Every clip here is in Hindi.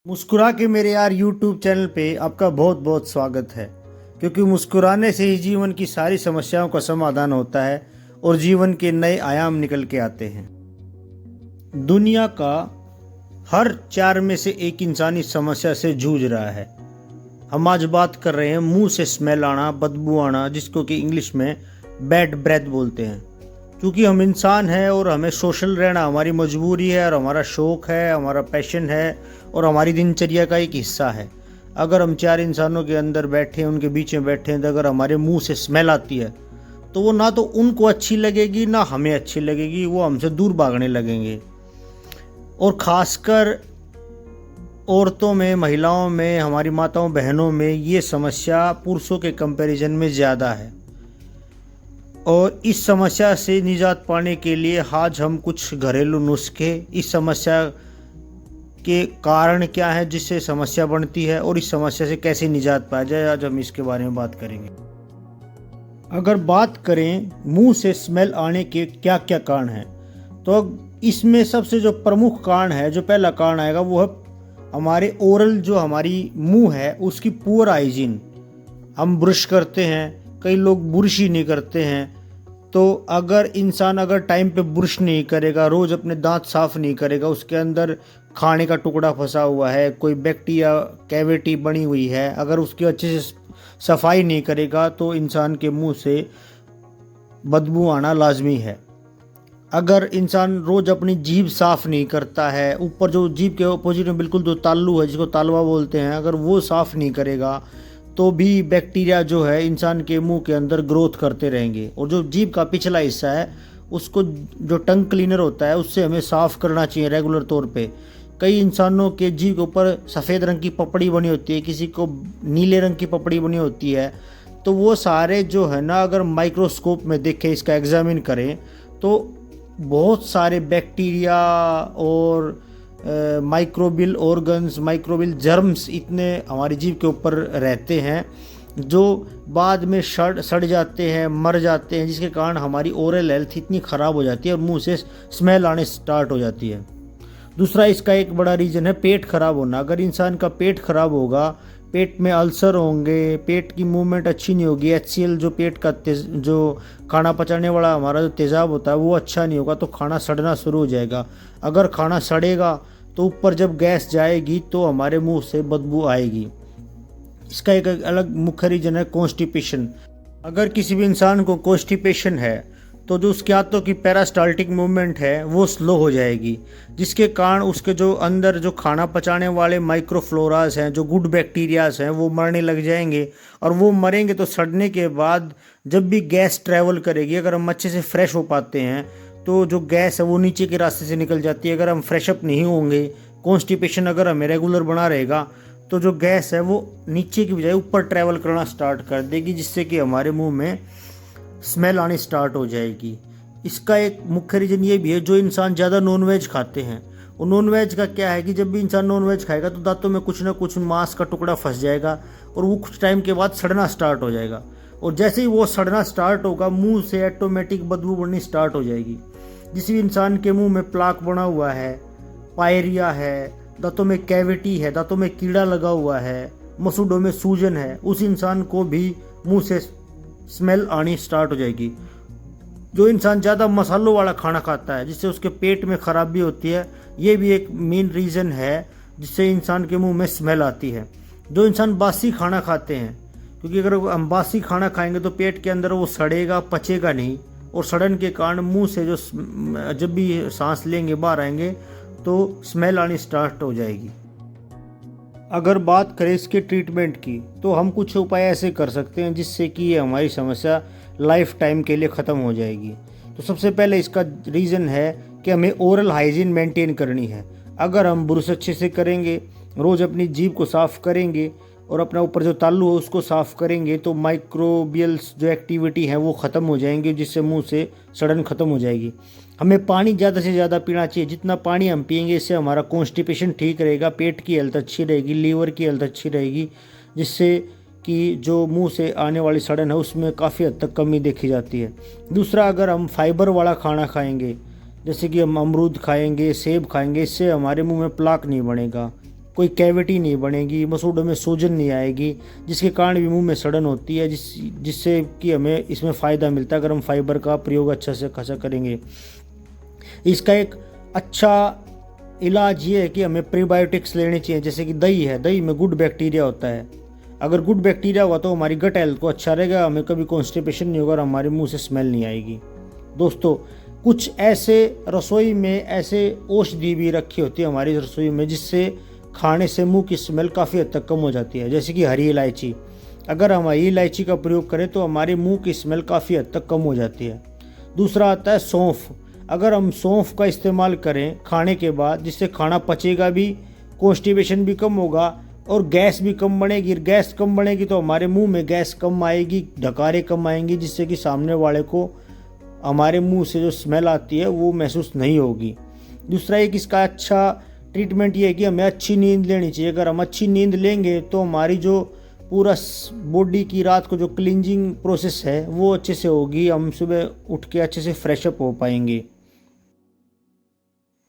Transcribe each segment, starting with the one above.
मुस्कुरा के मेरे यार यूट्यूब चैनल पे आपका बहुत बहुत स्वागत है। क्योंकि मुस्कुराने से ही जीवन की सारी समस्याओं का समाधान होता है और जीवन के नए आयाम निकल के आते हैं। दुनिया का हर 4 में से एक इंसान इस समस्या से जूझ रहा है। हम आज बात कर रहे हैं मुंह से स्मेल आना, बदबू आना, जिसको कि इंग्लिश में बैड ब्रेथ बोलते हैं। क्योंकि हम इंसान हैं और हमें सोशल रहना हमारी मजबूरी है और हमारा शौक़ है, हमारा पैशन है और हमारी दिनचर्या का एक हिस्सा है। अगर हम 4 इंसानों के अंदर बैठे हैं, उनके बीच में बैठे हैं, तो अगर हमारे मुंह से स्मेल आती है तो वो ना तो उनको अच्छी लगेगी ना हमें अच्छी लगेगी, वो हमसे दूर भागने लगेंगे। और ख़ासकर औरतों में, महिलाओं में, हमारी माताओं बहनों में ये समस्या पुरुषों के कंपैरिजन में ज़्यादा है। और इस समस्या से निजात पाने के लिए आज हम कुछ घरेलू नुस्खे, इस समस्या के कारण क्या है जिससे समस्या बनती है और इस समस्या से कैसे निजात पाया जाए, आज हम इसके बारे में बात करेंगे। अगर बात करें मुंह से स्मेल आने के क्या क्या कारण हैं, तो इसमें सबसे जो प्रमुख कारण है, जो पहला कारण आएगा वो है हमारे ओरल, जो हमारी मुंह है उसकी पुअर हाइजीन। हम ब्रश करते हैं, कई लोग ब्रश ही नहीं करते हैं। तो अगर इंसान टाइम पे ब्रश नहीं करेगा, रोज़ अपने दांत साफ नहीं करेगा, उसके अंदर खाने का टुकड़ा फंसा हुआ है, कोई बैक्टीरिया कैविटी बनी हुई है, अगर उसकी अच्छे से सफाई नहीं करेगा तो इंसान के मुंह से बदबू आना लाजमी है। अगर इंसान रोज़ अपनी जीभ साफ़ नहीं करता है, ऊपर जो जीभ के अपोजिट में बिल्कुल जो ताल्लू है, जिसको तालवा बोलते हैं, अगर वो साफ़ नहीं करेगा तो भी बैक्टीरिया जो है इंसान के मुंह के अंदर ग्रोथ करते रहेंगे। और जो जीभ का पिछला हिस्सा है उसको, जो टंग क्लीनर होता है, उससे हमें साफ़ करना चाहिए रेगुलर तौर पे। कई इंसानों के जीभ के ऊपर सफ़ेद रंग की पपड़ी बनी होती है, किसी को नीले रंग की पपड़ी बनी होती है। तो वो सारे जो है ना, अगर माइक्रोस्कोप में देखें, इसका एग्जामिन करें, तो बहुत सारे बैक्टीरिया और माइक्रोबियल ऑर्गन्स, माइक्रोबियल जर्म्स इतने हमारी जीभ के ऊपर रहते हैं जो बाद में सड़ जाते हैं, मर जाते हैं, जिसके कारण हमारी ओरल हेल्थ इतनी ख़राब हो जाती है और मुंह से स्मेल आने स्टार्ट हो जाती है। दूसरा इसका एक बड़ा रीज़न है पेट खराब होना। अगर इंसान का पेट खराब होगा, पेट में अल्सर होंगे, पेट की मूवमेंट अच्छी नहीं होगी, HCl जो पेट का जो खाना पचाने वाला हमारा जो तेज़ाब होता है वो अच्छा नहीं होगा, तो खाना सड़ना शुरू हो जाएगा। अगर खाना सड़ेगा तो ऊपर जब गैस जाएगी तो हमारे मुंह से बदबू आएगी। इसका एक अलग मुख्य रीज़न है कॉन्स्टिपेशन। अगर किसी भी इंसान को कॉन्स्टिपेशन है तो जो उसके हाथों की पेरास्टाल्टिक मूवमेंट है वो स्लो हो जाएगी, जिसके कारण उसके जो अंदर जो खाना पचाने वाले माइक्रोफ्लोरास हैं, जो गुड बैक्टीरियाज हैं, वो मरने लग जाएंगे। और वो मरेंगे तो सड़ने के बाद जब भी गैस ट्रैवल करेगी, अगर हम अच्छे से फ्रेश हो पाते हैं तो जो गैस है वो नीचे के रास्ते से निकल जाती है। अगर हम फ्रेश अप नहीं होंगे, कॉन्स्टिपेशन अगर हमें रेगुलर बना रहेगा, तो जो गैस है वो नीचे की बजाय ऊपर ट्रैवल करना स्टार्ट कर देगी, जिससे कि हमारे मुंह में स्मेल आनी स्टार्ट हो जाएगी। इसका एक मुख्य रीज़न ये भी है, जो इंसान ज़्यादा नॉनवेज खाते हैं, और नॉनवेज का क्या है कि जब भी इंसान नॉनवेज खाएगा तो दांतों में कुछ ना कुछ मांस का टुकड़ा फंस जाएगा और वो कुछ टाइम के बाद सड़ना स्टार्ट हो जाएगा। और जैसे ही वो सड़ना स्टार्ट होगा, मुंह से ऑटोमेटिक बदबू बढ़नी स्टार्ट हो जाएगी। जिस भी इंसान के मुंह में प्लाक बना हुआ है, पायरिया है, दांतों में कैविटी है, दांतों में कीड़ा लगा हुआ है, मसूड़ों में सूजन है, उस इंसान को भी मुंह से स्मेल आनी स्टार्ट हो जाएगी। जो इंसान ज़्यादा मसालों वाला खाना खाता है, जिससे उसके पेट में खराबी होती है, ये भी एक मेन रीज़न है जिससे इंसान के मुंह में स्मेल आती है। जो इंसान बासी खाना खाते हैं, क्योंकि अगर हम बासी खाना खाएंगे तो पेट के अंदर वो सड़ेगा, पचेगा नहीं, और सड़न के कारण मुंह से जो जब भी सांस लेंगे, बाहर आएंगे, तो स्मेल आनी स्टार्ट हो जाएगी। अगर बात करें इसके ट्रीटमेंट की, तो हम कुछ उपाय ऐसे कर सकते हैं जिससे कि ये हमारी समस्या लाइफ टाइम के लिए ख़त्म हो जाएगी। तो सबसे पहले इसका रीज़न है कि हमें ओरल हाइजीन मेंटेन करनी है। अगर हम ब्रश अच्छे से करेंगे, रोज़ अपनी जीभ को साफ़ करेंगे और अपना ऊपर जो ताल्लू है उसको साफ़ करेंगे, तो माइक्रोबियल्स जो एक्टिविटी है वो ख़त्म हो जाएंगे, जिससे मुंह से सड़न ख़त्म हो जाएगी। हमें पानी ज़्यादा से ज़्यादा पीना चाहिए। जितना पानी हम पिएंगे, इससे हमारा कॉन्स्टिपेशन ठीक रहेगा, पेट की हेल्थ अच्छी रहेगी, लीवर की हेल्थ अच्छी रहेगी, जिससे कि जो मुंह से आने वाली सड़न है उसमें काफ़ी हद तक कमी देखी जाती है। दूसरा, अगर हम फाइबर वाला खाना खाएंगे, जैसे कि हम अमरूद खाएंगे, सेब खाएंगे, इससे हमारे मुंह में प्लाक नहीं बनेगा। कोई कैविटी नहीं बनेगी, मसूड़ों में सूजन नहीं आएगी, जिसके कारण भी मुंह में सड़न होती है, जिससे कि हमें इसमें फ़ायदा मिलता है अगर हम फाइबर का प्रयोग अच्छा से खासा करेंगे। इसका एक अच्छा इलाज ये है कि हमें प्रीबायोटिक्स लेने चाहिए, जैसे कि दही है, दही में गुड बैक्टीरिया होता है। अगर गुड बैक्टीरिया हुआ तो हमारी गट हेल्थ को अच्छा रहेगा, हमें कभी कॉन्स्टिपेशन नहीं होगा और हमारे मुंह से स्मेल नहीं आएगी। दोस्तों, कुछ ऐसे रसोई में ऐसे औषधि भी रखी होती है हमारी रसोई में, जिससे खाने से मुंह की स्मेल काफ़ी हद तक कम हो जाती है, जैसे कि हरी इलायची। अगर हम हरी इलायची का प्रयोग करें तो हमारे मुंह की स्मेल काफ़ी हद तक कम हो जाती है। दूसरा आता है सौंफ। अगर हम सौंफ का इस्तेमाल करें खाने के बाद, जिससे खाना पचेगा भी, कॉन्स्टिपेशन भी कम होगा और गैस भी कम बनेगी। गैस कम बनेगी तो हमारे मुंह में गैस कम आएगी, ढकारें कम आएंगी, जिससे कि सामने वाले को हमारे मुंह से जो स्मेल आती है वो महसूस नहीं होगी। दूसरा एक इसका अच्छा ट्रीटमेंट ये है कि हमें अच्छी नींद लेनी चाहिए। अगर हम अच्छी नींद लेंगे तो हमारी जो पूरा बॉडी की रात को जो क्लींजिंग प्रोसेस है वो अच्छे से होगी, हम सुबह उठ के अच्छे से फ्रेशअप हो पाएंगे।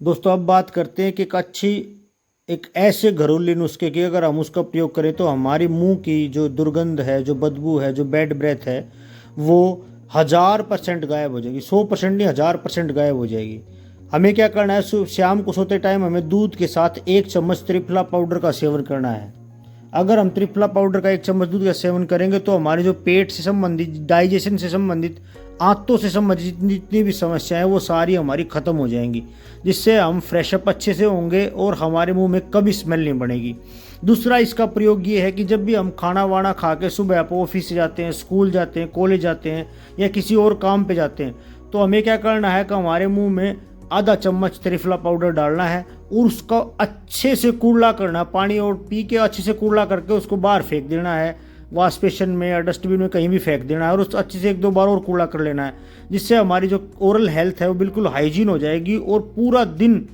दोस्तों, अब बात करते हैं कि एक ऐसे घरेलू नुस्खे की अगर हम उसका प्रयोग करें तो हमारी मुंह की जो दुर्गंध है, जो बदबू है, जो बैड ब्रेथ है, वो 1000% गायब हो जाएगी। 100% नहीं, 1000% गायब हो जाएगी। हमें क्या करना है, शाम को सोते टाइम हमें दूध के साथ 1 चम्मच त्रिफला पाउडर का सेवन करना है। अगर हम त्रिफला पाउडर का 1 चम्मच दूध का सेवन करेंगे तो हमारे जो पेट से संबंधित, डाइजेशन से संबंधित, आंतों से संबंधित जितनी भी समस्याएं हैं वो सारी हमारी ख़त्म हो जाएंगी, जिससे हम फ्रेशअप अच्छे से होंगे और हमारे मुंह में कभी स्मेल नहीं बनेगी। दूसरा इसका प्रयोग ये है कि जब भी हम खाना वाना खा के सुबह आप ऑफिस से जाते हैं, स्कूल जाते हैं, कॉलेज जाते हैं या किसी और काम पे जाते हैं, तो हमें क्या करना है कि हमारे मुंह में आधा चम्मच त्रिफला पाउडर डालना है और उसका अच्छे से कूड़ला करना, पानी और पी के अच्छे से कूड़ला करके उसको बाहर फेंक देना है, वॉश बेसिन में या डस्टबिन में कहीं भी फेंक देना है और उसको अच्छे से 1-2 बार और कूड़ा कर लेना है, जिससे हमारी जो ओरल हेल्थ है वो बिल्कुल हाइजीन हो जाएगी और पूरा दिन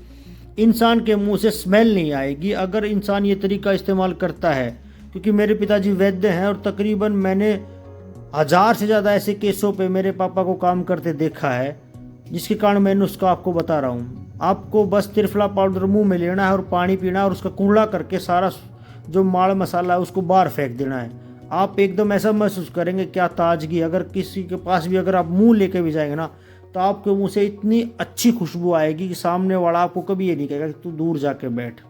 इंसान के मुंह से स्मेल नहीं आएगी अगर इंसान ये तरीका इस्तेमाल करता है। क्योंकि मेरे पिताजी वैद्य हैं और तकरीबन मैंने 1000 से ज़्यादा ऐसे केसों पे मेरे पापा को काम करते देखा है, जिसके कारण मैं नुस्खा आपको बता रहा हूँ। आपको बस त्रिफला पाउडर मुंह में लेना है और पानी पीना है और उसका कूड़ा करके सारा जो माल मसाला है उसको बाहर फेंक देना है। आप एकदम ऐसा महसूस करेंगे क्या ताजगी। अगर किसी के पास भी अगर आप मुंह लेके भी जाएंगे ना तो आपके मुंह से इतनी अच्छी खुशबू आएगी कि सामने वाला आपको कभी ये नहीं कहेगा कि तू दूर जाके बैठ।